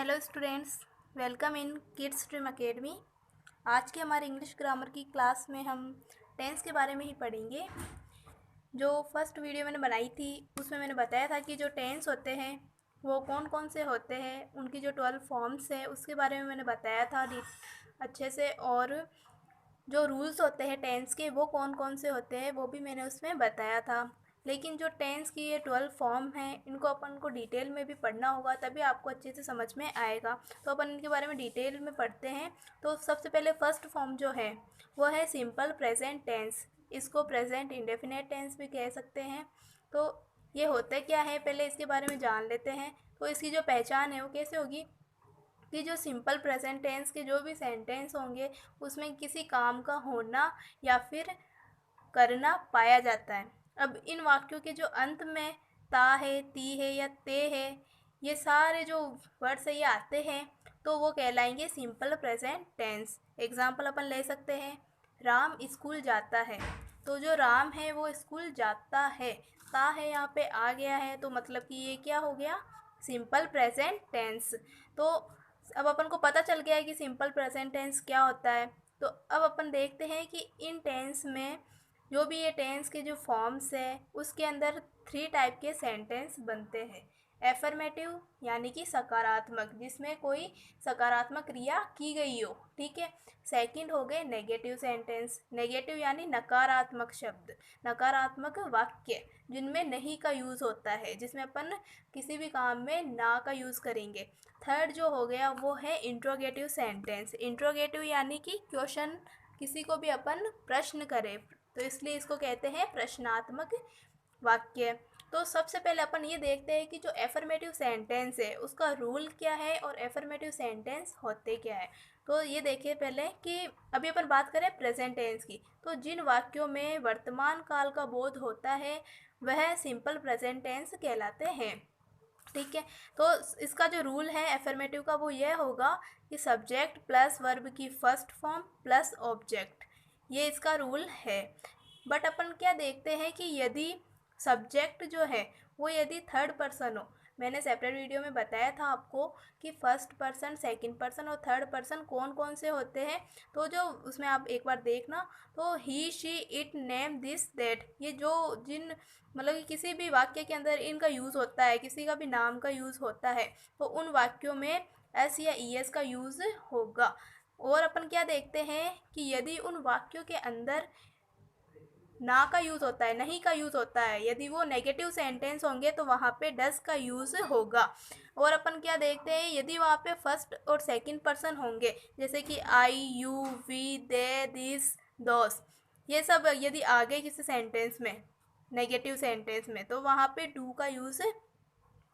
Hello students, welcome in kids dream academy. आज के हमारे इंग्लिश ग्रामर की क्लास में हम टेंस के बारे में ही पढ़ेंगे। जो फर्स्ट वीडियो मैंने बनाई थी उसमें मैंने बताया था कि जो टेंस होते हैं वो कौन कौन से होते हैं, उनकी जो 12 फॉर्म्स है उसके बारे में मैंने बताया था अच्छे से। और जो रूल्स होते हैं टेंस के वो कौन कौन से होते हैं वो भी मैंने उसमें बताया था। लेकिन जो टेंस की ये 12 फॉर्म हैं इनको अपन को डिटेल में भी पढ़ना होगा, तभी आपको अच्छे से समझ में आएगा। तो अपन इनके बारे में डिटेल में पढ़ते हैं। तो सबसे पहले फर्स्ट फॉर्म जो है वो है सिंपल प्रेजेंट टेंस। इसको प्रेजेंट इंडेफिनेट टेंस भी कह सकते हैं। तो ये होता क्या है, पहले इसके बारे में जान लेते हैं। तो इसकी जो पहचान है वो कैसे होगी कि जो सिंपल प्रेजेंट टेंस के जो भी सेंटेंस होंगे उसमें किसी काम का होना या फिर करना पाया जाता है। अब इन वाक्यों के जो अंत में ता है, ती है या ते है, ये सारे जो वर्ड्स है ये आते हैं तो वो कहलाएंगे सिंपल प्रेजेंट टेंस। एग्जाम्पल अपन ले सकते हैं, राम स्कूल जाता है। तो जो राम है वो स्कूल जाता है, ता है यहाँ पे आ गया है, तो मतलब कि ये क्या हो गया, सिंपल प्रेजेंट टेंस। तो अब अपन को पता चल गया है कि सिंपल प्रेजेंट टेंस क्या होता है। तो अब अपन देखते हैं कि इन टेंस में जो भी ये टेंस के जो फॉर्म्स है उसके अंदर 3 टाइप के सेंटेंस बनते हैं। एफर्मेटिव यानी कि सकारात्मक, जिसमें कोई सकारात्मक क्रिया की गई हो, ठीक है। सेकंड हो गए नेगेटिव सेंटेंस, नेगेटिव यानी नकारात्मक शब्द, नकारात्मक वाक्य जिनमें नहीं का यूज़ होता है, जिसमें अपन किसी भी काम में ना का यूज़ करेंगे। थर्ड जो हो गया वो है इंट्रोगेटिव सेंटेंस। इंट्रोगेटिव यानी कि क्वेश्चन, किसी को भी अपन प्रश्न करें तो इसलिए इसको कहते हैं प्रश्नात्मक वाक्य। तो सबसे पहले अपन ये देखते हैं कि जो एफर्मेटिव सेंटेंस है उसका रूल क्या है और एफर्मेटिव सेंटेंस होते क्या है। तो ये देखिए पहले कि अभी अपन बात करें प्रेजेंट टेंस की, तो जिन वाक्यों में वर्तमान काल का बोध होता है वह सिंपल प्रेजेंट टेंस कहलाते हैं, ठीक है। तो इसका जो रूल है एफर्मेटिव का वो यह होगा कि सब्जेक्ट प्लस वर्ब की फर्स्ट फॉर्म प्लस ऑब्जेक्ट, ये इसका रूल है। बट अपन क्या देखते हैं कि यदि सब्जेक्ट जो है वो यदि थर्ड पर्सन हो, मैंने सेपरेट वीडियो में बताया था आपको कि फर्स्ट पर्सन, सेकंड पर्सन और थर्ड पर्सन कौन कौन से होते हैं। तो जो उसमें आप एक बार देखना, तो ही she it name this that, ये जो जिन मतलब कि किसी भी वाक्य के अंदर इनका यूज़ होता है, किसी का भी नाम का यूज़ होता है, तो उन वाक्यों में एस या ई एस का यूज़ होगा। और अपन क्या देखते हैं कि यदि उन वाक्यों के अंदर ना का यूज़ होता है, नहीं का यूज़ होता है, यदि वो नेगेटिव सेंटेंस होंगे तो वहाँ पे डस का यूज़ होगा। और अपन क्या देखते हैं, यदि वहाँ पे फर्स्ट और सेकंड पर्सन होंगे, जैसे कि आई, यू, वी, दे, दिस, दोस, ये सब यदि आ गए किसी सेंटेंस में, नेगेटिव सेंटेंस में, तो वहाँ पे डू का यूज़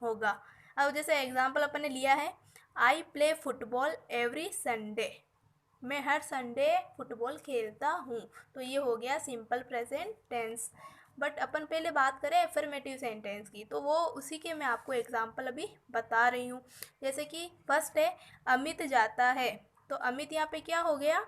होगा। अब जैसे एग्जांपल अपन ने लिया है, I play football every Sunday, मैं हर संडे फुटबॉल खेलता हूँ। तो ये हो गया सिंपल प्रेजेंट टेंस। बट अपन पहले बात करें एफर्मेटिव सेंटेंस की, तो वो उसी के मैं आपको एग्जांपल अभी बता रही हूँ। जैसे कि फर्स्ट है अमित जाता है, तो अमित यहाँ पे क्या हो गया,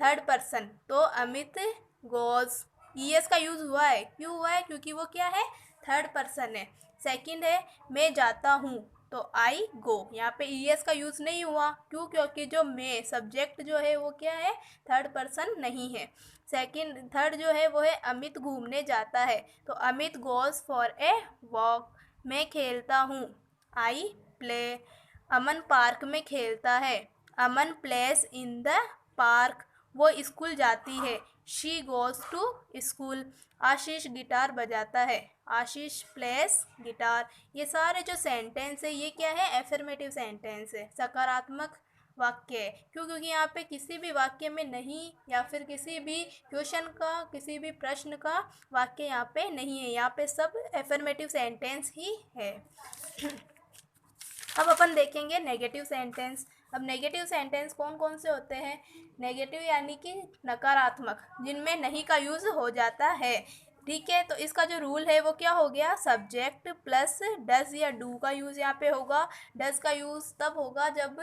थर्ड पर्सन, तो अमित गोज, ई एस का यूज़ हुआ है, क्यों हुआ है, क्योंकि वो क्या है, थर्ड पर्सन है। सेकंड है मैं जाता हूँ, तो आई गो, यहाँ पे ई एस का यूज़ नहीं हुआ, क्यों, क्योंकि जो मैं सब्जेक्ट जो है वो क्या है, थर्ड पर्सन नहीं है। थर्ड जो है वो है अमित घूमने जाता है, तो Amit goes for a walk, मैं खेलता हूँ, आई प्ले। अमन पार्क में खेलता है, Aman plays in the park, वो स्कूल जाती है, she goes to school. Ashish guitar बजाता है, आशीष प्लेस गिटार। ये सारे जो सेंटेंस है ये क्या है, एफर्मेटिव सेंटेंस है, सकारात्मक वाक्य है। क्यों, क्योंकि यहाँ पे किसी भी वाक्य में नहीं या फिर किसी भी क्वेश्चन का, किसी भी प्रश्न का वाक्य यहाँ पे नहीं है, यहाँ पे सब एफर्मेटिव सेंटेंस ही है। अब अपन देखेंगे नेगेटिव सेंटेंस। अब नेगेटिव सेंटेंस कौन कौन से होते हैं, नेगेटिव यानी कि नकारात्मक, जिनमें नहीं का यूज़ हो जाता है, ठीक है। तो इसका जो रूल है वो क्या हो गया, सब्जेक्ट प्लस डस या डू का यूज़ यहाँ पे होगा। डस का यूज़ तब होगा जब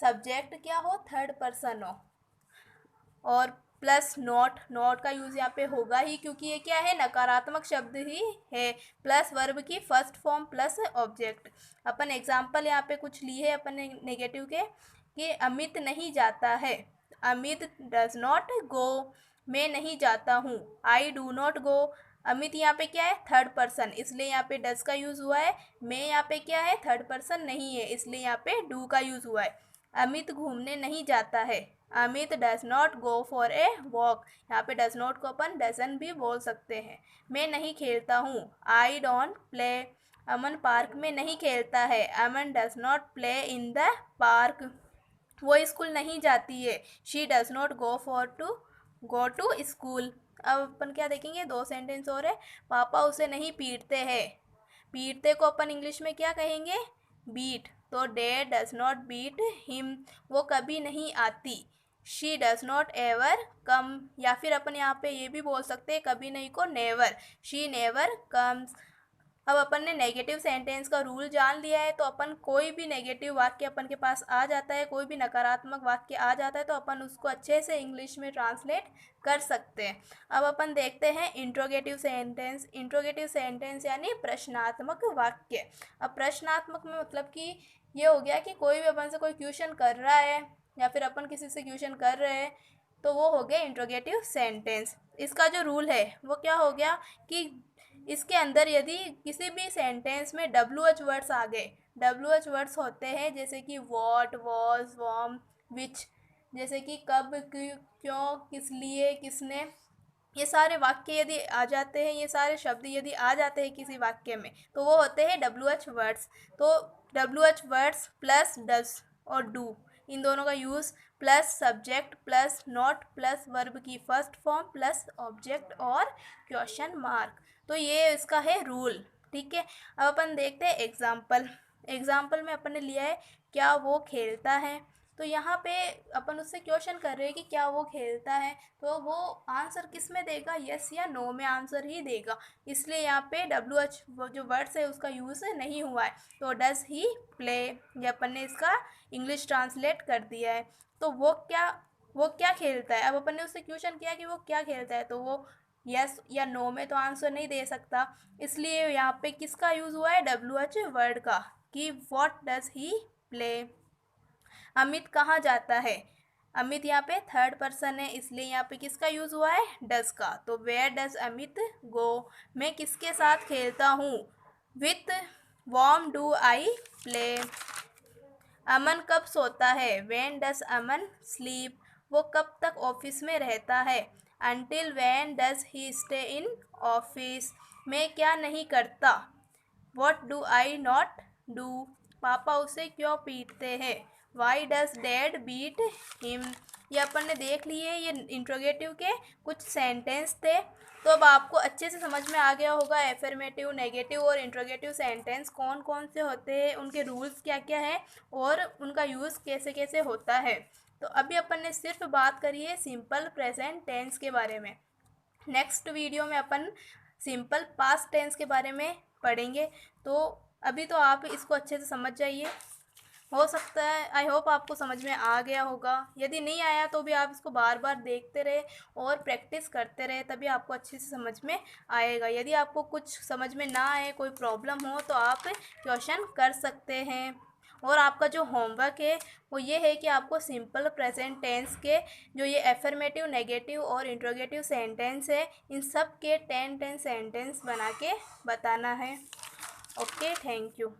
सब्जेक्ट क्या हो, थर्ड पर्सन हो, और प्लस नॉट, नॉट का यूज़ यहाँ पे होगा ही क्योंकि ये क्या है, नकारात्मक शब्द ही है, प्लस वर्ब की फर्स्ट फॉर्म प्लस ऑब्जेक्ट। अपन एग्जाम्पल यहाँ पे कुछ लिए है अपन नेगेटिव के कि अमित नहीं जाता है, अमित डज नॉट गो, मैं नहीं जाता हूँ, I do not go. Amit यहाँ पे क्या है, थर्ड पर्सन, इसलिए यहाँ पे डज का यूज़ हुआ है। मैं यहाँ पे क्या है, थर्ड पर्सन नहीं है, इसलिए यहाँ पे डू का यूज़ हुआ है। अमित घूमने नहीं जाता है, Amit does not go for a walk, यहाँ पे डज नॉट को अपन डजन भी बोल सकते हैं। मैं नहीं खेलता हूँ, I don't play, Aman park में नहीं खेलता है, Aman does not play in the park. वो स्कूल नहीं जाती है, she does not go to school. अब अपन क्या देखेंगे, दो सेंटेंस और है। पापा उसे नहीं पीटते हैं, पीटते को अपन इंग्लिश में क्या कहेंगे, बीट, तो dad does not beat him, वो कभी नहीं आती, she does not ever come, या फिर अपन यहाँ पे ये भी बोल सकते हैं कभी नहीं को नेवर, शी नेवर कम्स। अब अपन ने नेगेटिव सेंटेंस का रूल जान लिया है, तो अपन कोई भी नेगेटिव वाक्य अपन के पास आ जाता है, कोई भी नकारात्मक वाक्य आ जाता है, तो अपन उसको अच्छे से इंग्लिश में ट्रांसलेट कर सकते हैं। अब अपन देखते हैं इंट्रोगेटिव सेंटेंस। इंट्रोगेटिव सेंटेंस यानी प्रश्नात्मक वाक्य। अब प्रश्नात्मक में मतलब कि ये हो गया कि कोई भी अपन से कोई क्वेश्चन कर रहा है या फिर अपन किसी से क्वेश्चन कर रहे हैं, तो वो हो गया इंट्रोगेटिव सेंटेंस। इसका जो रूल है वो क्या हो गया कि इसके अंदर यदि किसी भी सेंटेंस में WH वर्ड्स आ गए, WH वर्ड्स होते हैं जैसे कि वॉट, वॉज, वॉम, विच, जैसे कि कब, क्यों, किस लिए, किसने, ये सारे वाक्य यदि आ जाते हैं, ये सारे शब्द यदि आ जाते हैं किसी वाक्य में, तो वो होते हैं WH वर्ड्स। तो WH वर्ड्स प्लस डज और डू, इन दोनों का use, plus subject plus not plus verb की फर्स्ट फॉर्म प्लस ऑब्जेक्ट और क्वेश्चन मार्क, तो ये इसका है रूल। ठीक है, अब अपन देखते हैं एग्जाम्पल। एग्जाम्पल में अपन ने लिया है क्या वो खेलता है, तो यहाँ पे अपन उससे क्वेश्चन कर रहे हैं कि क्या वो खेलता है, तो वो आंसर किस में देगा, यस या नो में आंसर ही देगा, इसलिए यहाँ पे WH वो जो वर्ड्स है उसका यूज़ नहीं हुआ है, तो डज ही प्ले, ये अपन ने इसका इंग्लिश ट्रांसलेट कर दिया है। तो वो क्या खेलता है, अब अपन ने उससे क्वेश्चन किया कि वो क्या खेलता है, तो वो यस या नो में तो आंसर नहीं दे सकता, इसलिए यहाँ पे किसका यूज़ हुआ है, WH वर्ड का, कि what does he play. Amit कहाँ जाता है, अमित यहाँ पे थर्ड पर्सन है, इसलिए यहाँ पे किसका यूज़ हुआ है, डज का, तो वेयर डज अमित गो। मैं किसके साथ खेलता हूँ, with whom do I play. Aman कब सोता है, व्हेन डज अमन स्लीप, वो कब तक ऑफिस में रहता है, until when does he stay in office. मैं क्या नहीं करता, what do I not do, पापा उसे क्यों पीटते हैं, why does dad beat him. ये अपन ने देख लिए, ये इंट्रोगेटिव के कुछ सेंटेंस थे। तो अब आपको अच्छे से समझ में आ गया होगा एफर्मेटिव, नेगेटिव और इंट्रोगेटिव सेंटेंस कौन कौन से होते हैं, उनके रूल्स क्या क्या हैं और उनका यूज़ कैसे कैसे होता है। तो अभी अपन ने सिर्फ बात करी है सिंपल प्रेजेंट टेंस के बारे में। नेक्स्ट वीडियो में अपन सिंपल पास्ट टेंस के बारे में पढ़ेंगे। तो अभी तो आप इसको अच्छे से समझ जाइए, हो सकता है, आई होप आपको समझ में आ गया होगा। यदि नहीं आया तो भी आप इसको बार बार देखते रहे और प्रैक्टिस करते रहे, तभी आपको अच्छे से समझ में आएगा। यदि आपको कुछ समझ में ना आए, कोई प्रॉब्लम हो, तो आप क्वेश्चन कर सकते हैं। और आपका जो होमवर्क है वो ये है कि आपको सिंपल प्रेजेंट टेंस के जो ये एफर्मेटिव, नेगेटिव और इंट्रोगेटिव सेंटेंस है, इन सब के 10 सेंटेंस बना के बताना है। Okay, thank you.